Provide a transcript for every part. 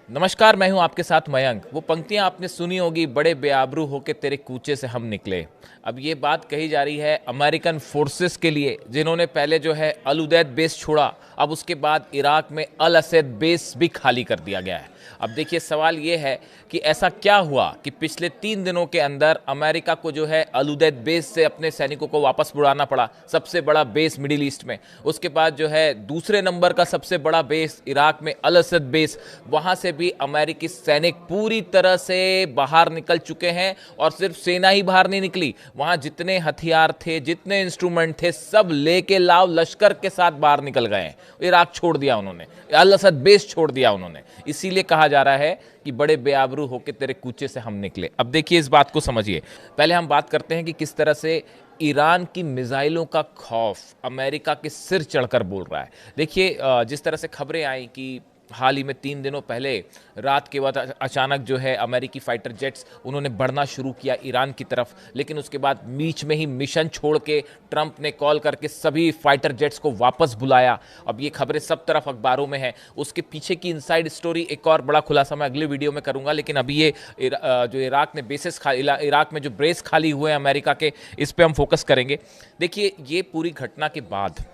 नमस्कार, मैं हूं आपके साथ मयंक। वो पंक्तियां आपने सुनी होगी, बड़े बेआबरू होके तेरे कूचे से हम निकले। अब ये बात कही जा रही है अमेरिकन फोर्सेस के लिए, जिन्होंने पहले जो है अल उदैद बेस छोड़ा। अब उसके बाद इराक में अल असद बेस भी खाली कर दिया गया है। अब देखिए, सवाल ये है कि ऐसा क्या हुआ कि पिछले 3 दिनों के अंदर अमेरिका को जो है अल उदैद बेस से अपने सैनिकों को वापस बुलाना पड़ा, सबसे बड़ा बेस मिडिल ईस्ट में। उसके बाद जो है दूसरे नंबर का सबसे बड़ा बेस इराक में अल असद बेस, वहां से भी अमेरिकी सैनिक पूरी तरह से बाहर निकल चुके हैं। और सिर्फ सेना ही बाहर नहीं निकली, वहां जितने हथियार थे, जितने इंस्ट्रूमेंट थे, सब लेके लाव लश्कर के साथ बाहर निकल गए हैं। इराक छोड़ दिया उन्होंने, अल असद बेस छोड़ दिया उन्होंने। इसीलिए कहा जा रहा है कि बड़े बेआबरू होकर तेरे कूचे से हम निकले। अब देखिए, इस बात को समझिए। पहले हम बात करते हैं कि किस तरह से ईरान की मिसाइलों का खौफ अमेरिका के सिर चढ़कर बोल रहा है। देखिए, जिस तरह से खबरें आई कि हाल ही में 3 दिनों पहले रात के बाद अचानक जो है अमेरिकी फाइटर जेट्स उन्होंने बढ़ना शुरू किया ईरान की तरफ, लेकिन उसके बाद बीच में ही मिशन छोड़ के ट्रंप ने कॉल करके सभी फाइटर जेट्स को वापस बुलाया। अब ये खबरें सब तरफ अखबारों में हैं। उसके पीछे की इनसाइड स्टोरी एक और बड़ा खुलासा मैं अगले वीडियो में करूंगा, लेकिन अभी ये जो इराक ने बेसिस इराक में जो बेस खाली हुए हैं अमेरिका के, इस पर हम फोकस करेंगे। देखिए, ये पूरी घटना के बाद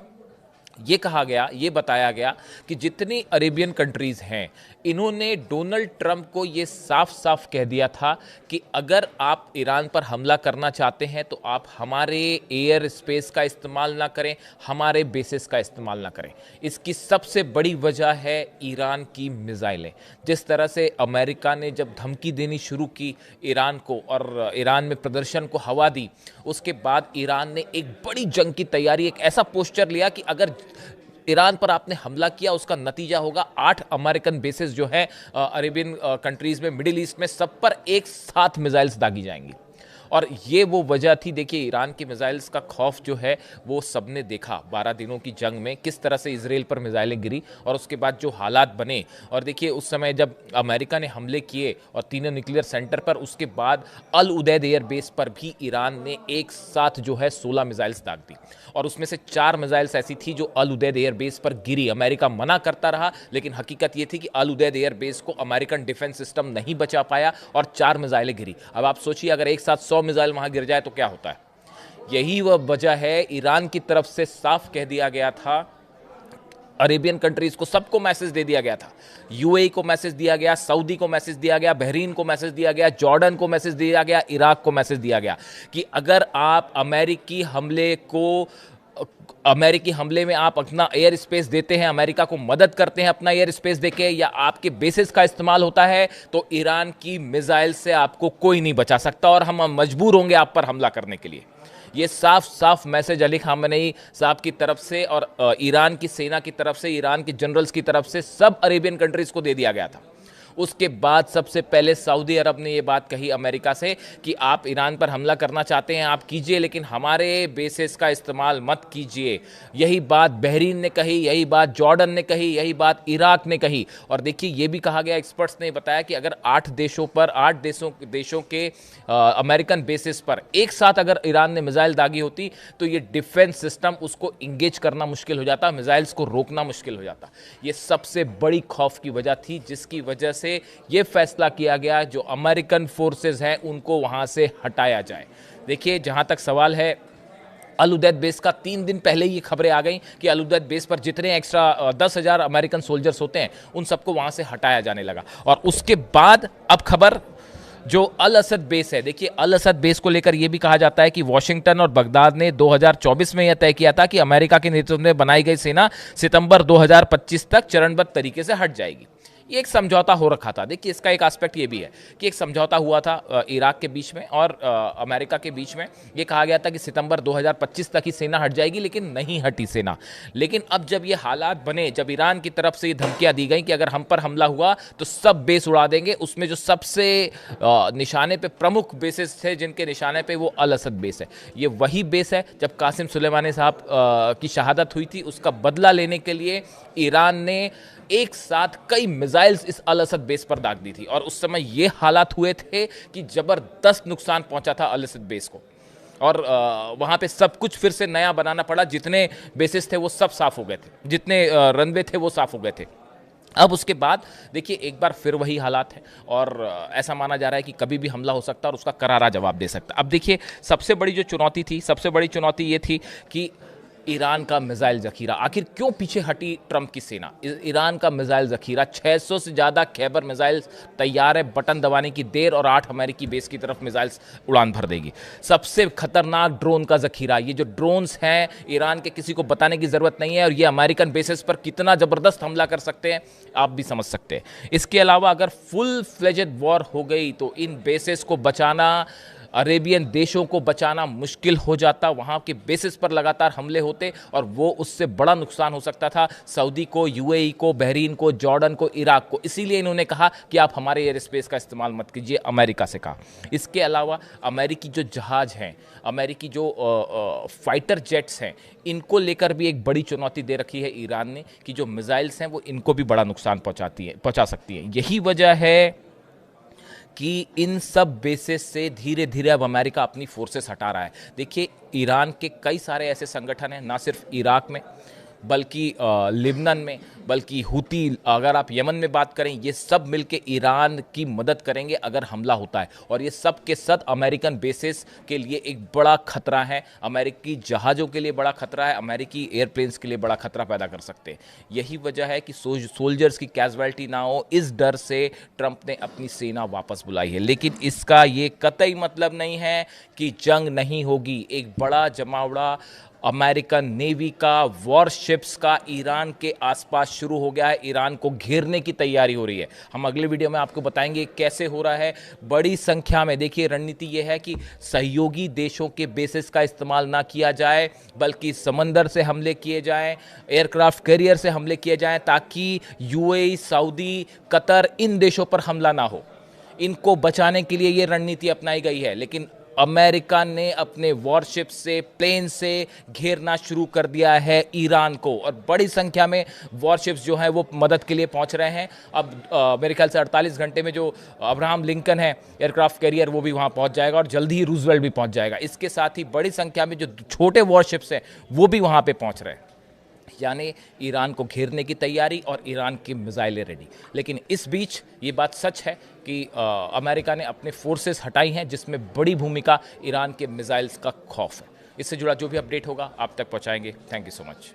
ये कहा गया, ये बताया गया कि जितनी अरेबियन कंट्रीज हैं, इन्होंने डोनाल्ड ट्रंप को ये साफ साफ कह दिया था कि अगर आप ईरान पर हमला करना चाहते हैं तो आप हमारे एयर स्पेस का इस्तेमाल ना करें, हमारे बेसिस का इस्तेमाल ना करें। इसकी सबसे बड़ी वजह है ईरान की मिसाइलें। जिस तरह से अमेरिका ने जब धमकी देनी शुरू की ईरान को और ईरान में प्रदर्शन को हवा दी, उसके बाद ईरान ने एक बड़ी जंग की तैयारी, एक ऐसा पोस्चर लिया कि अगर ईरान पर आपने हमला किया, उसका नतीजा होगा 8 अमेरिकन बेसेस जो है अरेबियन कंट्रीज में, मिडिल ईस्ट में, सब पर एक साथ मिसाइल्स दागी जाएंगी। और ये वो वजह थी। देखिए, ईरान की मिसाइल्स का खौफ जो है वो सबने देखा 12 दिनों की जंग में, किस तरह से इजराइल पर मिसाइलें गिरी और उसके बाद जो हालात बने। और देखिए, उस समय जब अमेरिका ने हमले किए और तीनों न्यूक्लियर सेंटर पर, उसके बाद अल उदैद एयर बेस पर भी ईरान ने एक साथ जो है 16 मिसाइल्स दाग दी। और उसमें से 4 मिसाइल्स ऐसी थी जो अल उदैद एयर बेस पर गिरी। अमेरिका मना करता रहा, लेकिन हकीकत ये थी कि अल उदैद एयर बेस को अमेरिकन डिफेंस सिस्टम नहीं बचा पाया और 4 मिसाइलें गिरी। अब आप सोचिए, अगर एक साथ 100 मिसाइल वहां गिर जाए तो क्या होता है। यही वह वजह है, ईरान की तरफ से साफ कह दिया गया था, अरेबियन कंट्रीज को सबको मैसेज दे दिया गया था। यूएई को मैसेज दिया गया, सऊदी को मैसेज दिया गया, बहरीन को मैसेज दिया गया, जॉर्डन को मैसेज दिया गया, इराक को मैसेज दिया गया कि अगर आप अमेरिकी हमले में आप अपना एयर स्पेस देते हैं, अमेरिका को मदद करते हैं अपना एयर स्पेस देके, या आपके बेसिस का इस्तेमाल होता है, तो ईरान की मिसाइल से आपको कोई नहीं बचा सकता और हम मजबूर होंगे आप पर हमला करने के लिए। ये साफ साफ मैसेज अली खामेनेई साहब की तरफ से और ईरान की सेना की तरफ से, ईरान के जनरल्स की तरफ से सब अरेबियन कंट्रीज को दे दिया गया था। उसके बाद सबसे पहले सऊदी अरब ने यह बात कही अमेरिका से कि आप ईरान पर हमला करना चाहते हैं आप कीजिए, लेकिन हमारे बेसिस का इस्तेमाल मत कीजिए। यही बात बहरीन ने कही, यही बात जॉर्डन ने कही, यही बात इराक ने कही। और देखिए, यह भी कहा गया, एक्सपर्ट्स ने बताया कि अगर 8 देशों के अमेरिकन बेसिस पर एक साथ अगर ईरान ने मिसाइल दागी होती तो ये डिफेंस सिस्टम उसको इंगेज करना मुश्किल हो जाता, मिसाइल्स को रोकना मुश्किल हो जाता। ये सबसे बड़ी खौफ की वजह थी, जिसकी वजह से यह फैसला किया गया जो अमेरिकन फोर्सेस हैं उनको वहां से हटाया जाए। देखिए, जहां तक सवाल है अल उदैद बेस का, 3 दिन पहले ये खबरें आ गई कि अल उदैद बेस पर जितने एक्स्ट्रा 10,000 अमेरिकन सोल्जर्स होते हैं उन सबको वहां से हटाया जाने लगा। और उसके बाद अब खबर जो अल असद बेस है। देखिए, अल असद बेस को लेकर यह भी कहा जाता है कि वॉशिंगटन और बगदाद ने 2024 में यह तय किया था कि अमेरिका के नेतृत्व में बनाई गई सेना सितंबर 2025 तक चरणबद्ध तरीके से हट जाएगी। ये एक समझौता हो रखा था। देखिए, इसका एक एस्पेक्ट ये भी है कि एक समझौता हुआ था इराक के बीच में और अमेरिका के बीच में। ये कहा गया था कि सितंबर 2025 तक ही सेना हट जाएगी, लेकिन नहीं हटी सेना। लेकिन अब जब ये हालात बने, जब ईरान की तरफ से ये धमकियां दी गई कि अगर हम पर हमला हुआ तो सब बेस उड़ा देंगे, उसमें जो सबसे निशाने पे प्रमुख बेसेस थे जिनके निशाने पे, वो अल असद बेस है। ये वही बेस है जब कासिम सुलेमानी साहब की शहादत हुई थी, उसका बदला लेने के लिए ईरान ने एक साथ कई मिसाइल्स इस अल असद बेस पर दाग दी थी। और उस समय ये हालात हुए थे कि जबरदस्त नुकसान पहुंचा था अल असद बेस को, और वहां पे सब कुछ फिर से नया बनाना पड़ा। जितने बेसिस थे वो सब साफ हो गए थे, जितने रनवे थे वो साफ हो गए थे। अब उसके बाद देखिए एक बार फिर वही हालात है और ऐसा माना जा रहा है कि कभी भी हमला हो सकता है और उसका करारा जवाब दे सकता है। अब देखिए सबसे बड़ी जो चुनौती थी, सबसे बड़ी चुनौती ये थी कि ईरान का मिसाइल जखीरा, आखिर क्यों पीछे हटी ट्रंप की सेना। ईरान का मिसाइल जखीरा 600 से ज़्यादा खैबर मिसाइल तैयार है, बटन दबाने की देर और 8 अमेरिकी बेस की तरफ मिसाइल्स उड़ान भर देगी। सबसे खतरनाक ड्रोन का जखीरा, ये जो ड्रोन्स हैं ईरान के किसी को बताने की ज़रूरत नहीं है और ये अमेरिकन बेसिस पर कितना ज़बरदस्त हमला कर सकते हैं आप भी समझ सकते हैं। इसके अलावा अगर फुल फ्लेजेड वॉर हो गई तो इन बेसिस को बचाना, अरेबियन देशों को बचाना मुश्किल हो जाता। वहाँ के बेसिस पर लगातार हमले होते और वो उससे बड़ा नुकसान हो सकता था सऊदी को, यूएई को, बहरीन को, जॉर्डन को, इराक को। इसीलिए इन्होंने कहा कि आप हमारे एयर स्पेस का इस्तेमाल मत कीजिए, अमेरिका से कहा। इसके अलावा अमेरिकी जो जहाज़ हैं, अमेरिकी जो फाइटर जेट्स हैं, इनको लेकर भी एक बड़ी चुनौती दे रखी है ईरान ने कि जो मिसाइल्स हैं वो इनको भी बड़ा नुकसान पहुंचा सकती हैं। यही वजह है कि इन सब बेसिस से धीरे धीरे अब अमेरिका अपनी फोर्सेस हटा रहा है। देखिए ईरान के कई सारे ऐसे संगठन हैं, ना सिर्फ इराक में बल्कि लिबनन में, बल्कि हुती, अगर आप यमन में बात करें, ये सब मिलके ईरान की मदद करेंगे अगर हमला होता है। और ये सब के सब अमेरिकन बेसिस के लिए एक बड़ा खतरा है, अमेरिकी जहाज़ों के लिए बड़ा खतरा है, अमेरिकी एयरप्लेन्स के लिए बड़ा खतरा पैदा कर सकते हैं। यही वजह है कि सोल्जर्स की कैजुअल्टी ना हो, इस डर से ट्रंप ने अपनी सेना वापस बुलाई है। लेकिन इसका ये कतई मतलब नहीं है कि जंग नहीं होगी। एक बड़ा जमावड़ा अमेरिकन नेवी का, वॉरशिप्स का ईरान के आसपास शुरू हो गया है। ईरान को घेरने की तैयारी हो रही है। हम अगले वीडियो में आपको बताएंगे कैसे हो रहा है। बड़ी संख्या में, देखिए रणनीति यह है कि सहयोगी देशों के बेसिस का इस्तेमाल ना किया जाए, बल्कि समंदर से हमले किए जाएं, एयरक्राफ्ट कैरियर से हमले किए जाएं, ताकि यूएई, सऊदी, कतर, इन देशों पर हमला ना हो। इनको बचाने के लिए ये रणनीति अपनाई गई है। लेकिन अमेरिका ने अपने वॉरशिप से, प्लेन से घेरना शुरू कर दिया है ईरान को और बड़ी संख्या में वॉरशिप्स जो हैं वो मदद के लिए पहुंच रहे हैं। अब मेरे ख्याल से 48 घंटे में जो अब्राहम लिंकन है एयरक्राफ्ट कैरियर, वो भी वहां पहुंच जाएगा और जल्दी ही रूजवेल्ट भी पहुंच जाएगा। इसके साथ ही बड़ी संख्या में जो छोटे वॉरशिप्स हैं वो भी वहां पे पहुंच रहे हैं। यानी ईरान को घेरने की तैयारी और ईरान की मिसाइलें रेडी। लेकिन इस बीच ये बात सच है कि अमेरिका ने अपने फोर्सेस हटाई हैं, जिसमें बड़ी भूमिका ईरान के मिसाइल्स का खौफ है। इससे जुड़ा जो भी अपडेट होगा आप तक पहुंचाएंगे। Thank you so much.